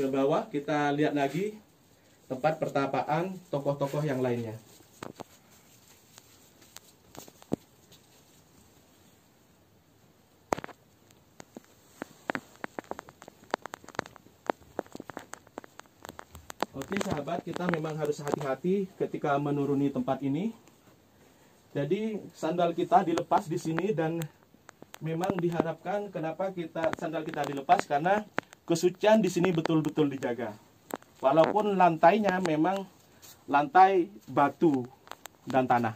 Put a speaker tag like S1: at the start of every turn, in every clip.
S1: bawah kita lihat lagi tempat pertapaan tokoh-tokoh yang lainnya. Oke sahabat, kita memang harus hati-hati ketika menuruni tempat ini. Jadi sandal kita dilepas di sini, dan memang diharapkan kenapa sandal kita dilepas, karena kesucian di sini betul-betul dijaga. Walaupun lantainya memang lantai batu dan tanah.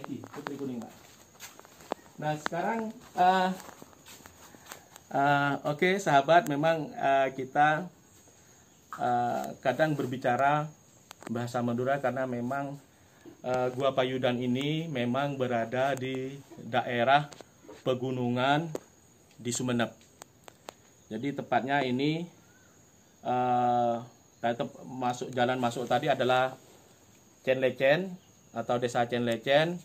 S1: Putri kuning, Pak. Nah sekarang oke sahabat, memang kita kadang berbicara bahasa Madura karena memang Gua Payudan ini memang berada di daerah pegunungan di Sumeneb. Jadi tepatnya ini jalan masuk tadi adalah Cenlecen atau desa Cenlecen,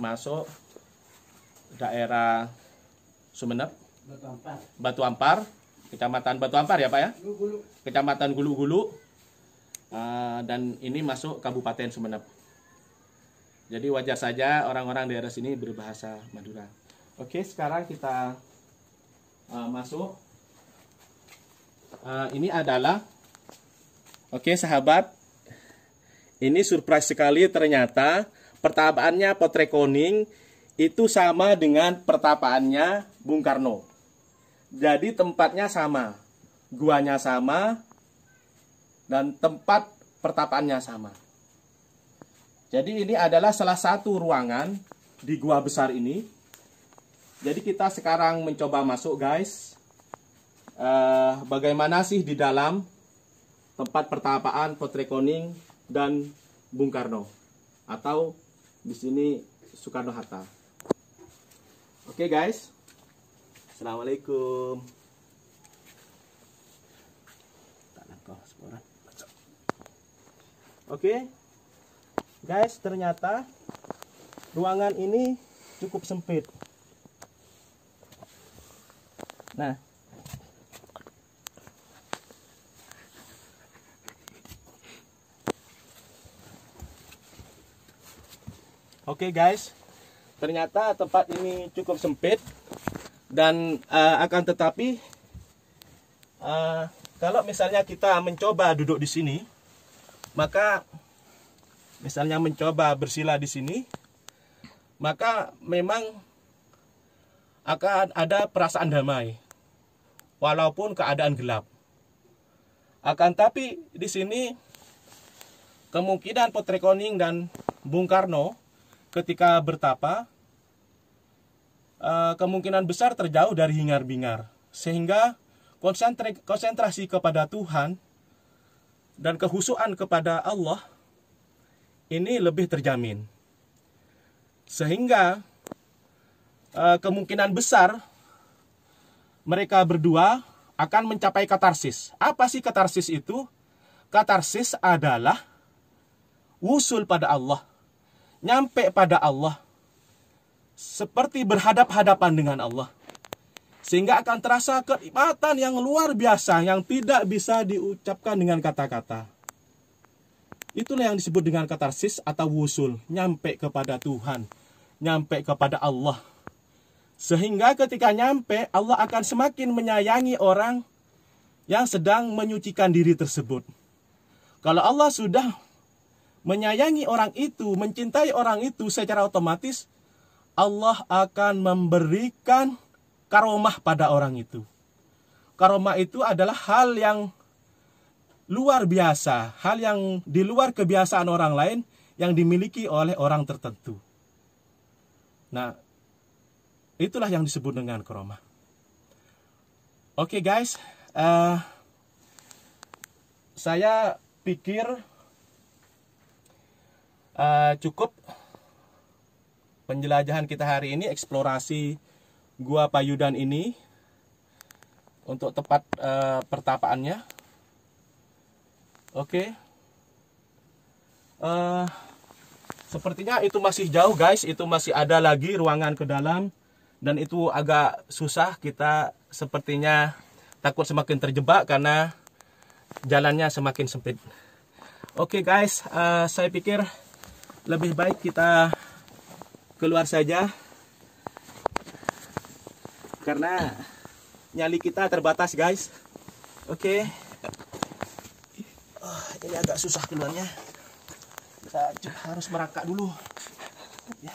S1: masuk daerah Sumeneb, Batu Ampar, Kecamatan Batu Ampar ya Pak ya? Kecamatan Gulu-Gulu, dan ini masuk Kabupaten Sumeneb. Jadi wajar saja orang-orang daerah sini berbahasa Madura. Oke, sekarang kita masuk. Ini adalah, oke sahabat, ini surprise sekali, ternyata pertapaannya Potrekoning itu sama dengan pertapaannya Bung Karno. Jadi tempatnya sama, guanya sama, dan tempat pertapaannya sama. Jadi ini adalah salah satu ruangan di gua besar ini. Jadi kita sekarang mencoba masuk guys. Bagaimana sih di dalam tempat pertapaan Potrekoning dan Bung Karno, atau di sini Soekarno Hatta. Oke guys, assalamualaikum. Oke guys, ternyata ruangan ini cukup sempit. Nah, oke guys, ternyata tempat ini cukup sempit, dan akan tetapi kalau misalnya kita mencoba duduk di sini, maka misalnya mencoba bersila di sini, maka memang akan ada perasaan damai walaupun keadaan gelap. Akan tapi di sini kemungkinan Potrekoning dan Bung Karno ketika bertapa kemungkinan besar terjauh dari hingar-bingar, sehingga konsentrasi kepada Tuhan dan kehusuan kepada Allah ini lebih terjamin, sehingga kemungkinan besar mereka berdua akan mencapai katarsis. Apa sih katarsis itu? Katarsis adalah wusul pada Allah, nyampe pada Allah, seperti berhadap-hadapan dengan Allah, sehingga akan terasa kenikmatan yang luar biasa yang tidak bisa diucapkan dengan kata-kata. Itulah yang disebut dengan katarsis atau wusul, nyampe kepada Tuhan, nyampe kepada Allah. Sehingga ketika nyampe, Allah akan semakin menyayangi orang yang sedang menyucikan diri tersebut. Kalau Allah sudah menyayangi orang itu, mencintai orang itu, secara otomatis Allah akan memberikan karomah pada orang itu. Karomah itu adalah hal yang luar biasa, hal yang di luar kebiasaan orang lain yang dimiliki oleh orang tertentu. Nah, itulah yang disebut dengan karomah. Oke guys, saya pikir cukup penjelajahan kita hari ini, eksplorasi Gua Payudan ini untuk tempat pertapaannya. Oke. Sepertinya itu masih jauh guys, itu masih ada lagi ruangan ke dalam, dan itu agak susah. Kita sepertinya takut semakin terjebak karena jalannya semakin sempit. Oke guys, saya pikir lebih baik kita keluar saja karena nyali kita terbatas guys. Oke. Ini agak susah keluarnya. Kita harus merangkak dulu. Ya.